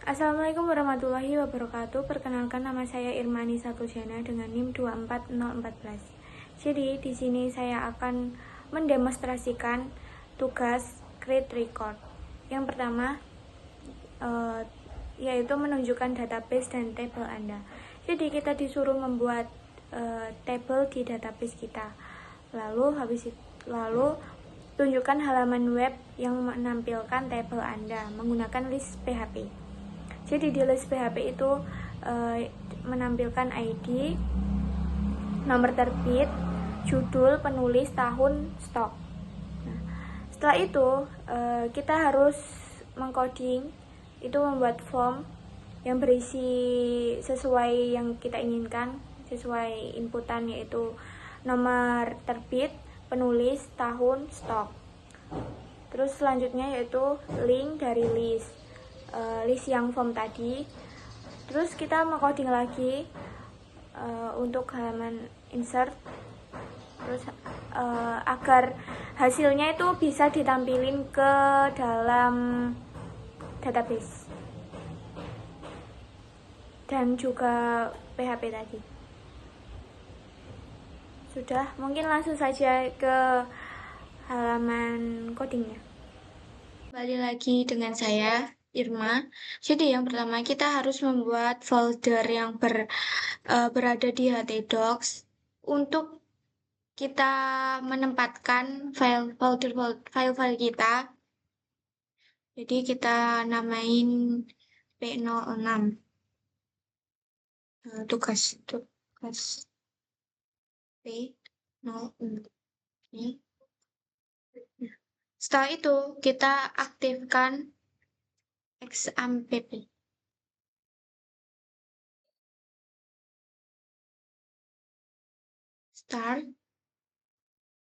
Assalamualaikum warahmatullahi wabarakatuh. Perkenalkan, nama saya Irmani Satujana dengan NIM 24014. Jadi di sini saya akan mendemonstrasikan tugas create record. Yang pertama yaitu menunjukkan database dan tabel Anda. Jadi kita disuruh membuat tabel di database kita. Lalu tunjukkan halaman web yang menampilkan tabel Anda menggunakan list PHP. Jadi di list PHP itu menampilkan ID, nomor terbit, judul, penulis, tahun, stok. Nah, setelah itu kita harus mengcoding, itu membuat form yang berisi sesuai yang kita inginkan, sesuai inputan, yaitu nomor terbit, penulis, tahun, stok. Terus selanjutnya yaitu link dari list yang form tadi. Terus kita mengcoding lagi untuk halaman insert, terus agar hasilnya itu bisa ditampilin ke dalam database dan juga PHP tadi. Sudah, mungkin langsung saja ke halaman codingnya. Kembali lagi dengan saya, Irma. Jadi yang pertama kita harus membuat folder yang berada di htdocs untuk kita menempatkan file-file kita. Jadi kita namain P06 tugas P06. Setelah itu kita aktifkan XAMPP. Start.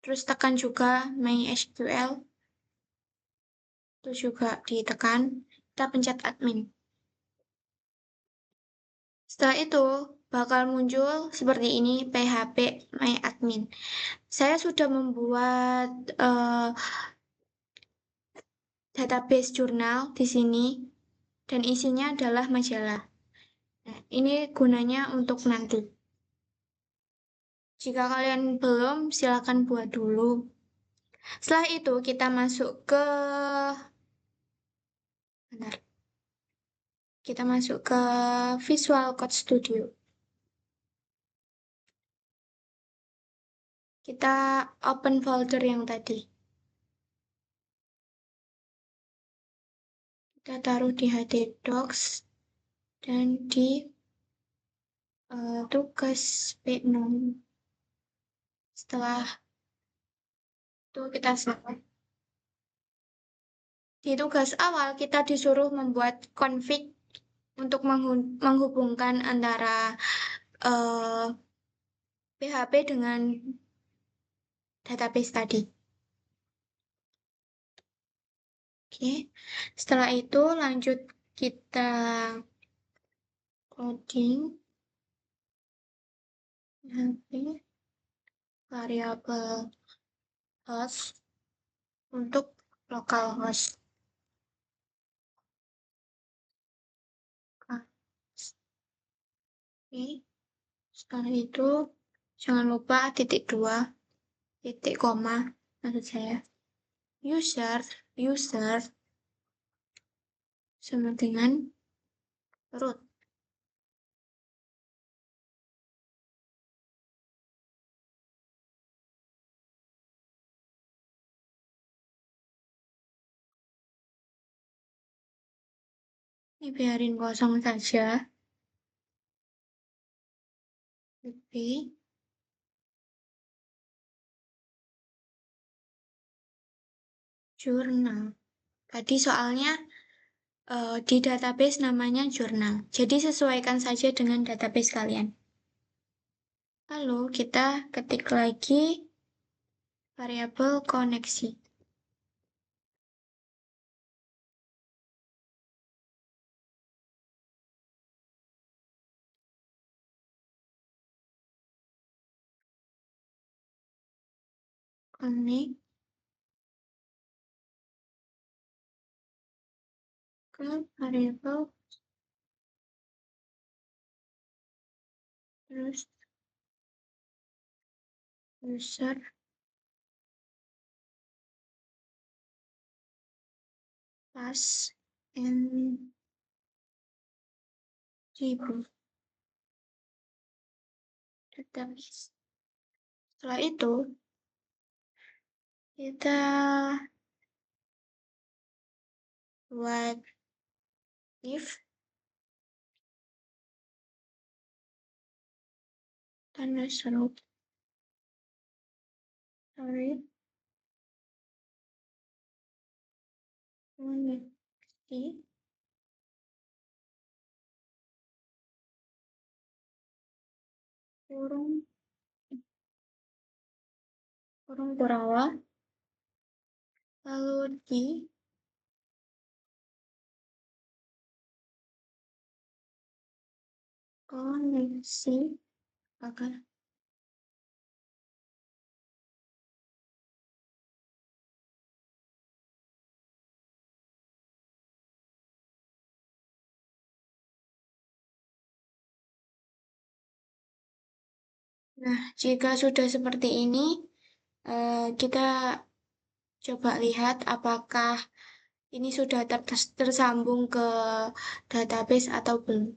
Terus tekan juga MySQL. Itu juga ditekan. Kita pencet admin. Setelah itu bakal muncul seperti ini, PHP My Admin. Saya sudah membuat database jurnal di sini dan isinya adalah majalah. Nah, ini gunanya untuk nanti. Jika kalian belum, silakan buat dulu. Setelah itu kita masuk ke Visual Code Studio. Kita open folder yang tadi. Kita taruh di htdocs dan di tugas P6. Setelah itu kita save. Di tugas awal kita disuruh membuat config untuk menghubungkan antara PHP dengan database tadi. Oke, setelah itu lanjut kita coding PHP variabel host untuk localhost. Oke, setelah itu jangan lupa titik 2, titik koma, maksud saya. User sama dengan root. Ini biarin kosong saja. Lebih jurnal. Tadi soalnya di database namanya jurnal. Jadi sesuaikan saja dengan database kalian. Lalu kita ketik lagi variabel koneksi. Connect ke variabel terus user plus and debug database. Setelah itu kita buat if tanda seru, sorry, koneksi kurung kurawa, lalu di koneksi agar nah, jika sudah seperti ini, kita coba lihat apakah ini sudah tersambung ke database atau belum.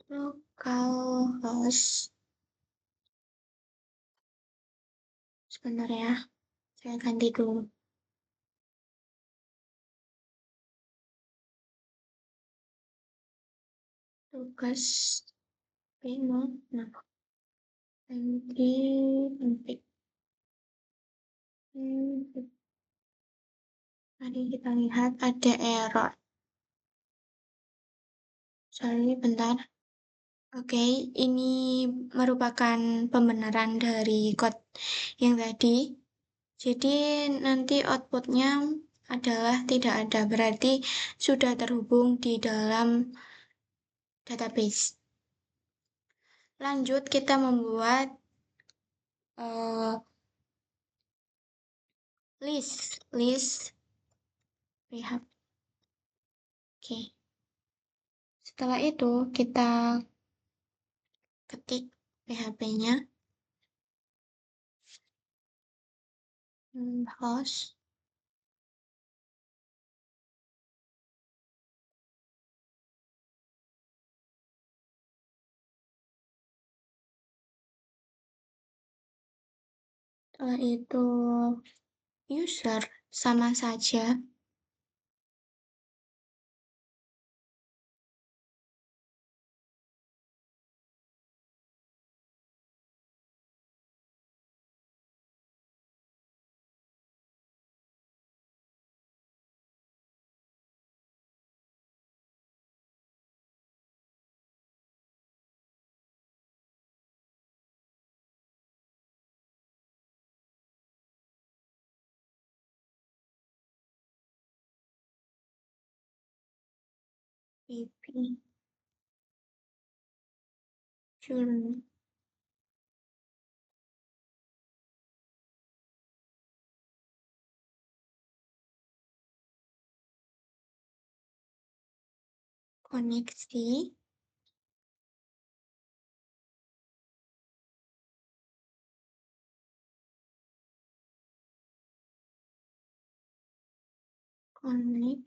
Localhost. Sebentar ya, saya ganti dulu. Tugas bingung. Nah, ganti config. Mari kita lihat ada error. Sorry, bentar. Oke, ini merupakan pembenaran dari code yang tadi. Jadi nanti outputnya adalah tidak ada, berarti sudah terhubung di dalam database. Lanjut kita membuat list rehab. Oke. Setelah itu kita ketik PHP-nya host setelah itu user sama saja pp journal koneksi connect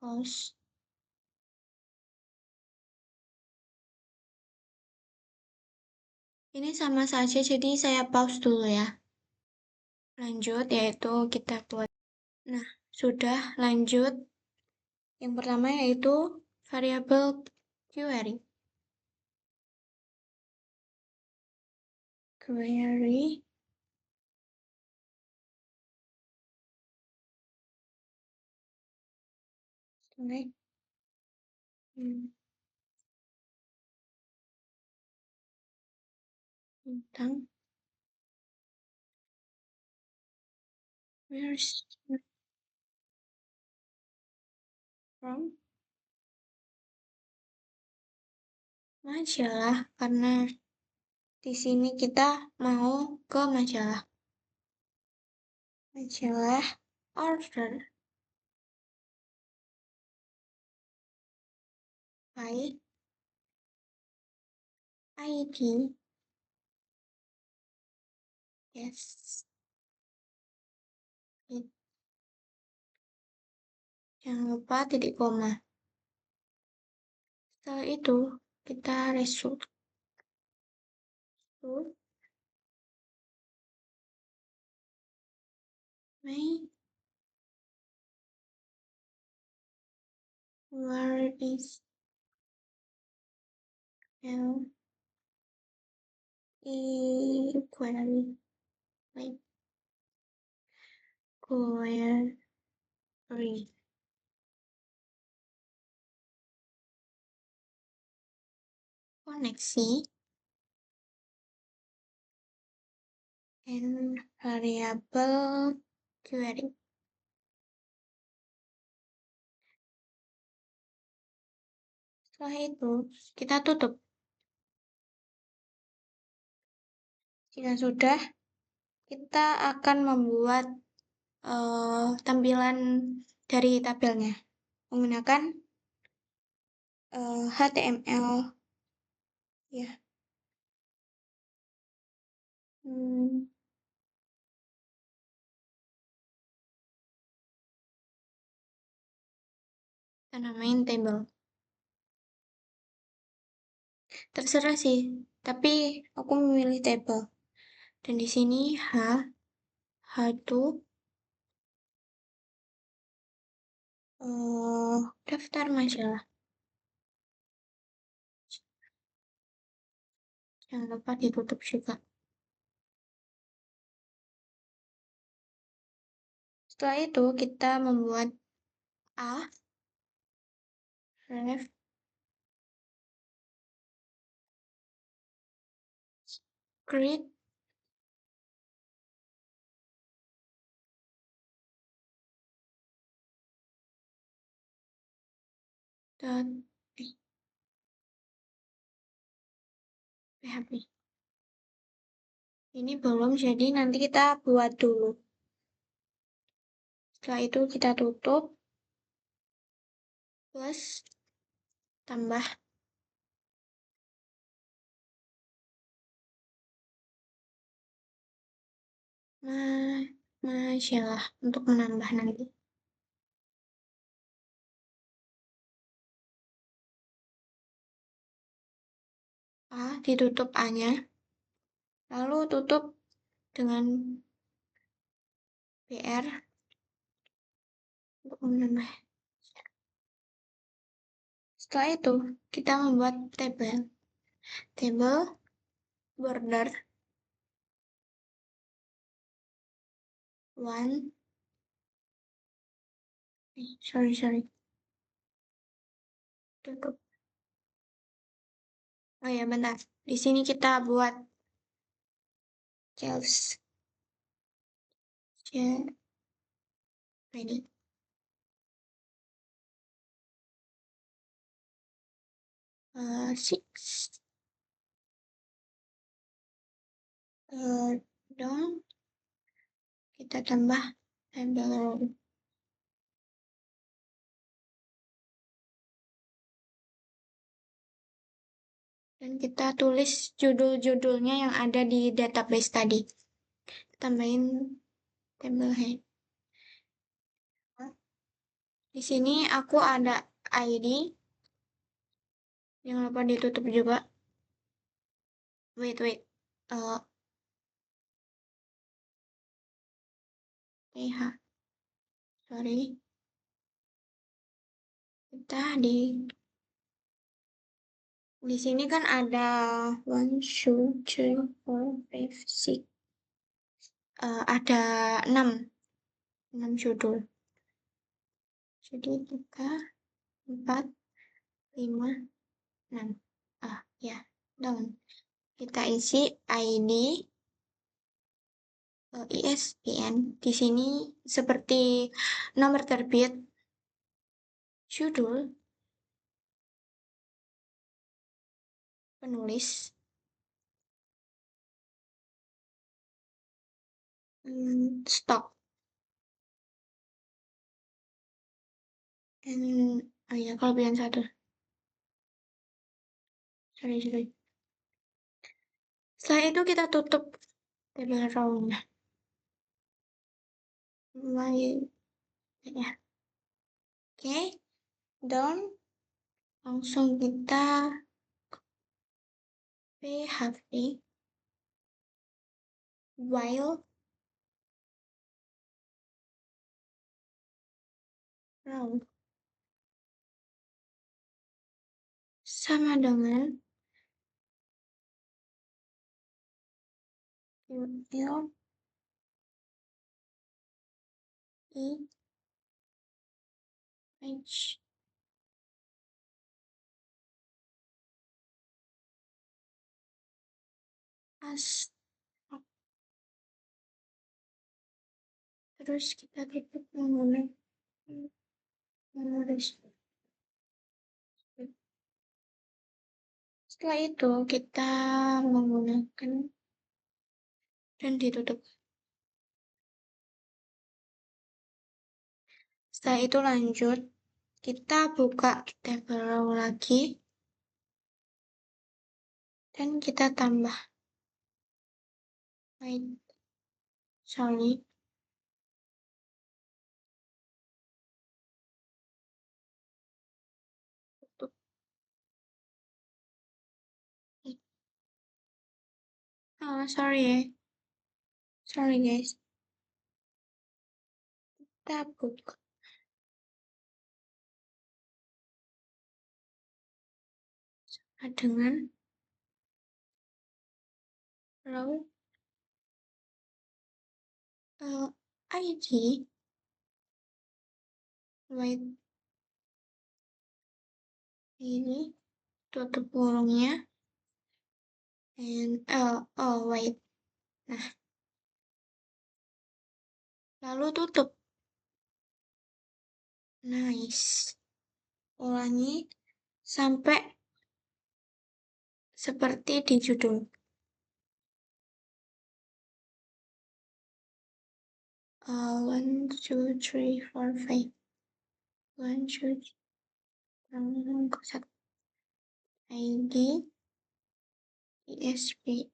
host ini sama saja, jadi saya pause dulu ya. Lanjut, yaitu kita buat. Nah, sudah lanjut. Yang pertama yaitu variabel query. Query select tentang where's from majalah, karena di sini kita mau ke majalah order by ID. Yes. Jangan lupa titik koma. Setelah itu, kita result. May where is L query? Wait, query. Koneksi and variable query. Setelah itu, kita tutup. Jika sudah, kita akan membuat tampilan dari tabelnya menggunakan HTML ya. Kita namain table. Terserah sih, tapi aku memilih table. Dan di sini H2 daftar majalah. Jangan lupa ditutup juga. Setelah itu kita membuat ref create dot php. Ini belum, jadi nanti kita buat dulu. Setelah itu kita tutup plus tambah majalah untuk menambah nanti. Ditutup A-nya, lalu tutup dengan BR untuk menambah. Setelah itu, kita membuat table border 1. Sorry. Tutup. Oh ya, bentar. Di sini kita buat shelves. Ready. Six. Dong. Kita tambah table. Dan kita tulis judul-judulnya yang ada di database tadi. Tambahin table head. Di sini aku ada ID. Jangan lupa ditutup juga. Wait. Sorry. Kita di sini kan ada 1, 2, 3, 4, 5, 6. Ada 6 judul. Jadi 3, 4, 5, 6. Ya, down. Kita isi ID, ISBN. Di sini seperti nomor terbit, judul, penulis, stok. Ya, kelebihan 1. Sorry. Setelah itu kita tutup table row-nya. Mulai ya. Oke, down. Langsung kita PHP while row sama dengan UL E H as. Terus kita tutup menggunakan menulis. Setelah itu kita menggunakan dan ditutup. Setelah itu lanjut, kita buka table row lagi dan kita tambah. Wait, sorry. Tutup. Sorry ya. Sorry guys. Kita buka dengan row ID. Wait, ini tutup kurungnya. And wait. Nah, lalu tutup. Nice. Ulangi sampai seperti di judul. 1, 2, 3, 4, 5. 1, 2, 3, ID, ISP,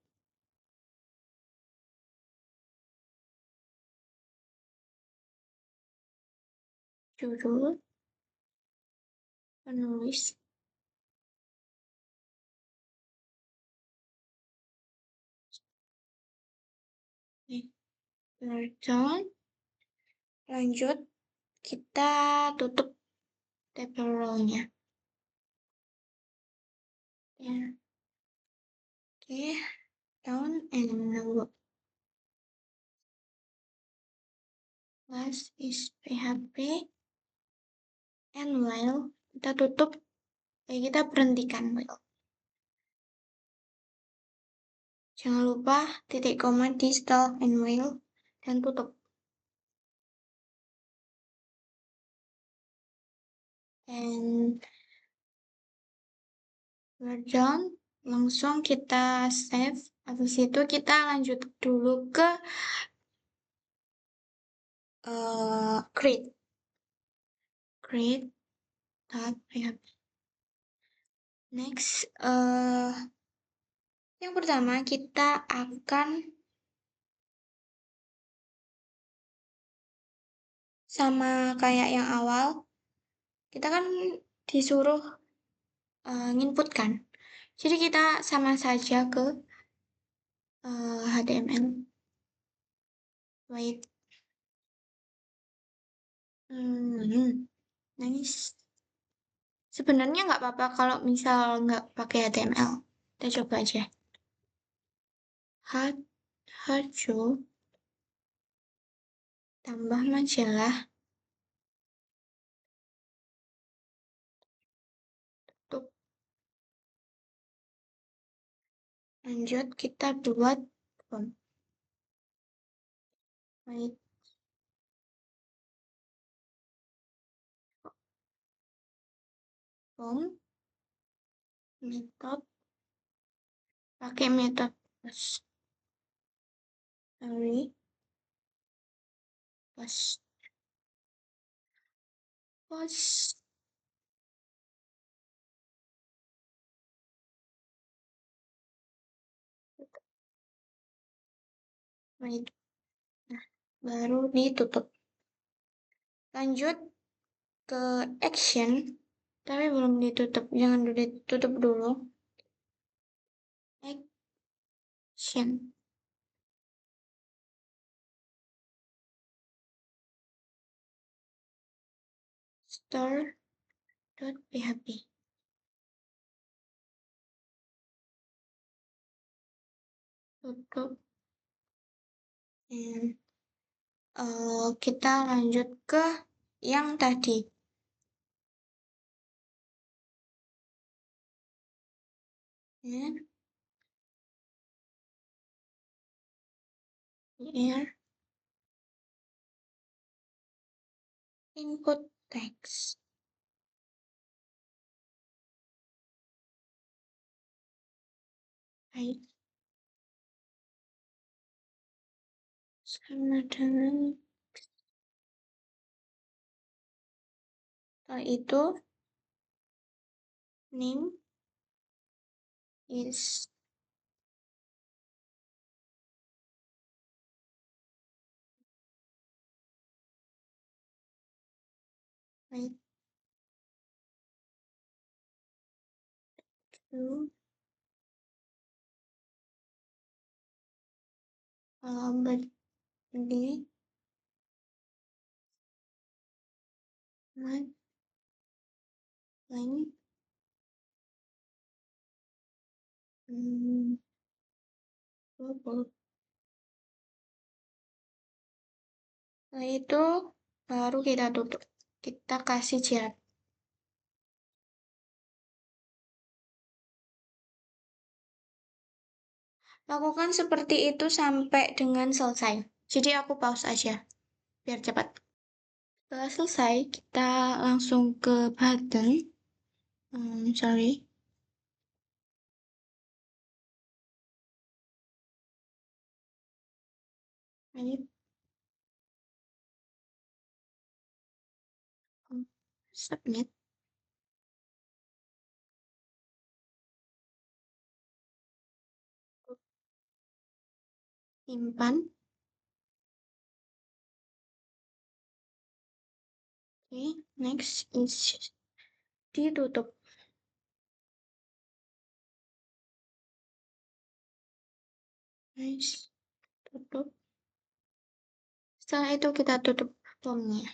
judul, penulis, version. Lanjut, kita tutup table row-nya. Ya. Oke, down and look. Last is PHP and while. Kita tutup, kita berhentikan while. Jangan lupa titik koma di setelah and while dan tutup. And we're done. Langsung kita save. Habis itu kita lanjut dulu ke create. Create.php. Next, yang pertama kita akan sama kayak yang awal, kita kan disuruh nginput kan. Jadi kita sama saja ke HTML. Wait. Nice. Sebenarnya nggak apa-apa kalau misal nggak pakai HTML. Kita coba aja. Haju tambah majalah. Tutup. Lanjut kita buat form. Wait. Form. Metode. Pakai metode post. Sorry. Post. Post. Baik. Nah, baru ditutup. Lanjut ke action, tapi belum ditutup. Jangan dulu ditutup dulu. Action. Store.php. Tutup. Dan kita lanjut ke yang tadi. Ya, here input text. Baik. Sama dengan setelah itu name is right to birthday month length global. Setelah itu baru kita tutup. Kita kasih chat. Lakukan seperti itu sampai dengan selesai. Jadi aku pause aja biar cepat. Setelah selesai, kita langsung ke button. Sorry. Ini submit. Simpan. Oke, next is ditutup. Nice, tutup. Setelah itu kita tutup formnya.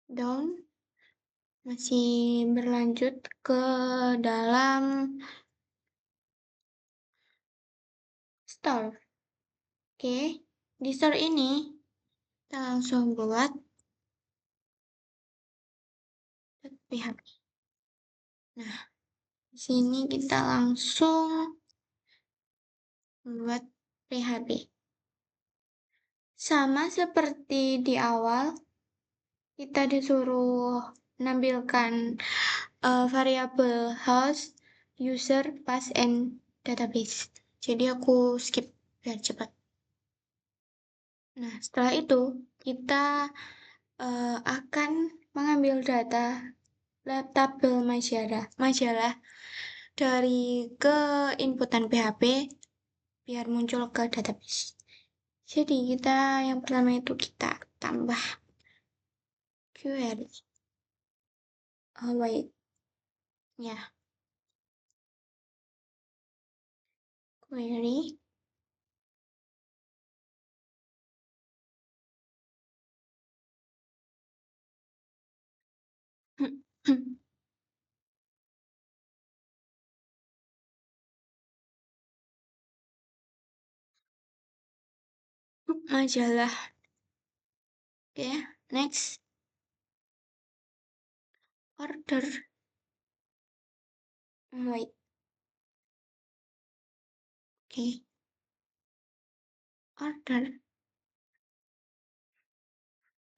Down masih berlanjut ke dalam store. Oke, di store ini kita langsung buat PHP. Nah, di sini kita langsung buat PHP. Sama seperti di awal, kita disuruh menampilkan variabel host, user, pass, and database. Jadi aku skip biar cepat. Nah, setelah itu kita akan mengambil data tabel majalah dari ke inputan PHP biar muncul ke database. Jadi kita yang pertama itu kita tambah query. Oh wait, ya, query. Majalah. Oke, next. Order. Wait. Oke. Order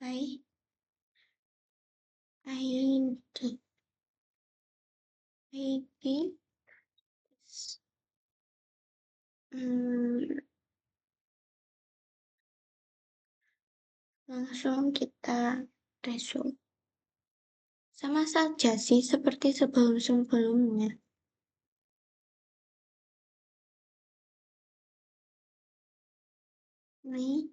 by ID. ID. Langsung kita resume. Sama saja sih seperti sebelum-sebelumnya. Ini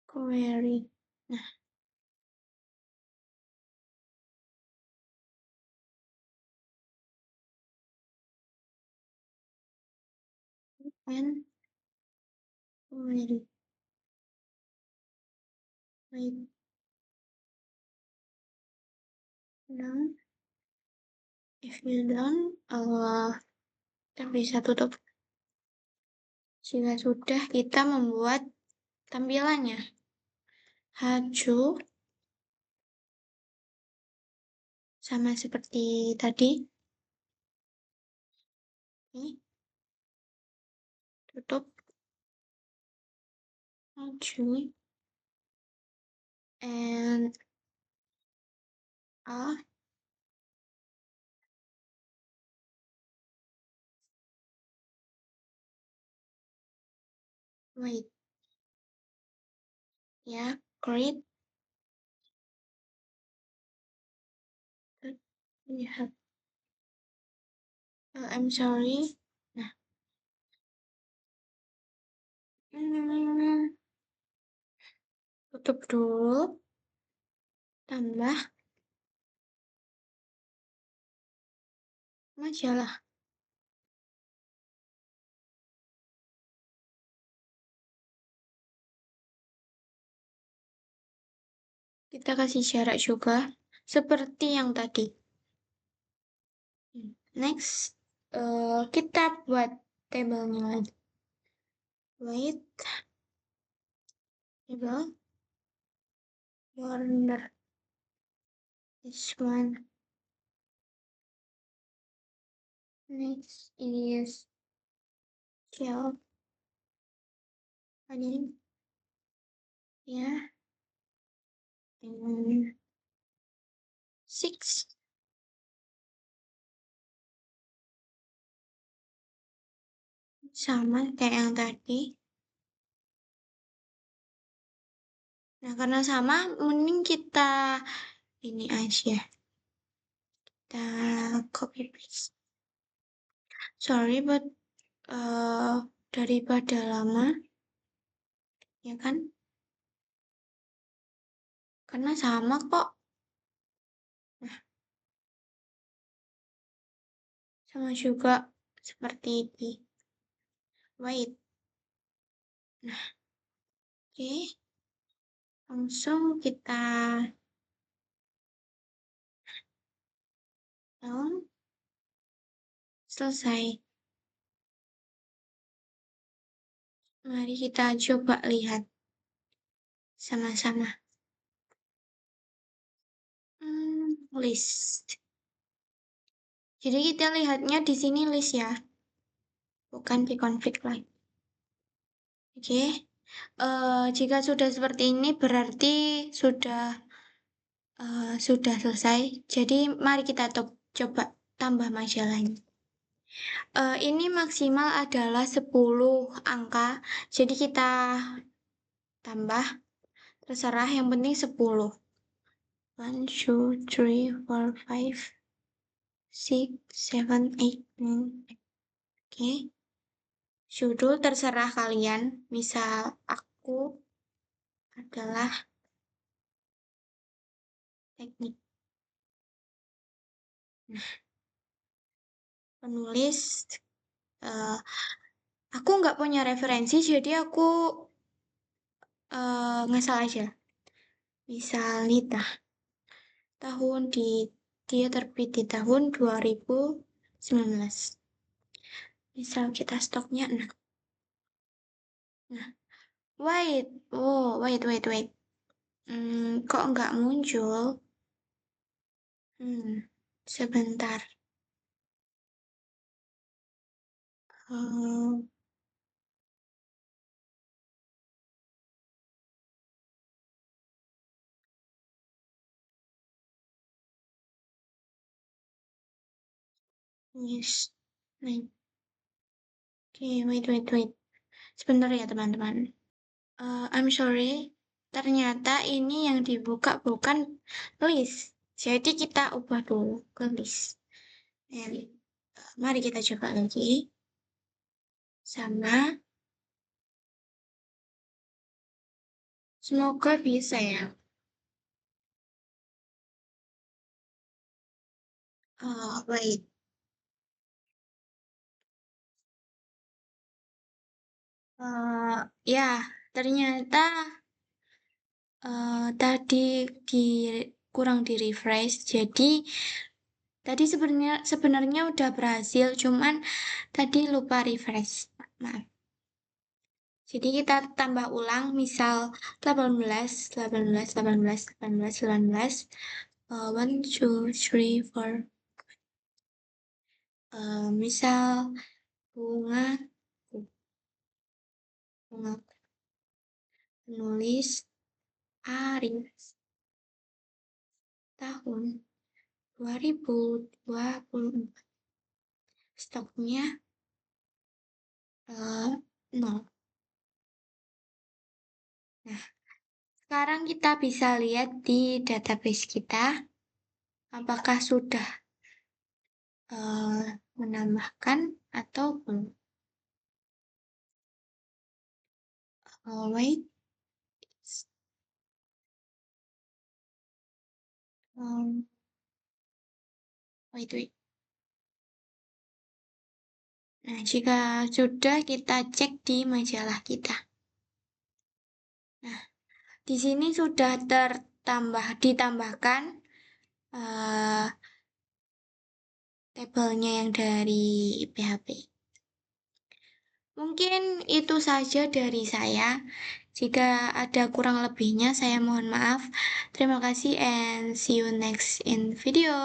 query. Nah, and query. Wait, no. If you don't, kita bisa tutup. Jika sudah, kita membuat tampilannya. Haju sama seperti tadi. Ini tutup. Haju. And wait. Ya, great. We have. I'm sorry. Nah. Tutup dulu. Tambah majalah. Kita kasih jarak juga. Seperti yang tadi. Next. Kita buat tabelnya lagi. Wait. Table. Border. This one. Next is shell. Padding. Yeah. And 6. Sama kayak yang tadi. Nah, karena sama, mending kita ini aja. Kita copy paste. Sorry, but daripada lama, ya kan? Karena sama kok. Nah, sama juga seperti ini. Wait. Nah, oke. Langsung kita down. Selesai. Mari kita coba lihat sama-sama. List. Jadi kita lihatnya di sini list ya, bukan di config line. Oke. Jika sudah seperti ini berarti sudah selesai. Jadi mari kita coba tambah majalahnya. Ini maksimal adalah 10 angka. Jadi kita tambah, terserah, yang penting 10. 1, 2, 3, 4, 5, 6, 7, 8, 9. Oke. Judul terserah kalian. Misal aku adalah teknik. Nah, penulis. Aku nggak punya referensi, jadi aku ngasal aja. Misal Nita. Dia terbit di tahun 2019. Misal kita stoknya 6. Nah, wait. Wait. Kok nggak muncul? Sebentar. Yes. Oke, wait. Sebentar ya teman-teman. I'm sorry. Ternyata ini yang dibuka bukan list. Jadi kita ubah dulu ke list. Mari kita coba lagi. Sama. Semoga bisa ya. Wait. Ya, ternyata tadi di kurang di refresh. Jadi tadi sebenarnya udah berhasil, cuman tadi lupa refresh. Maaf. Jadi kita tambah ulang, misal 18, 18, 18, 18, 19. 1, 2, 3, 4. Misal bunga, bunga penulis hari tahun 2024. Stoknya 0. Nah, sekarang kita bisa lihat di database kita apakah sudah menambahkan atau belum. Wait. Wait. Nah, jika sudah, kita cek di majalah kita. Nah, di sini sudah ditambahkan tabelnya yang dari PHP. Mungkin itu saja dari saya. Jika ada kurang lebihnya, saya mohon maaf. Terima kasih and see you next in video.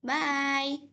Bye.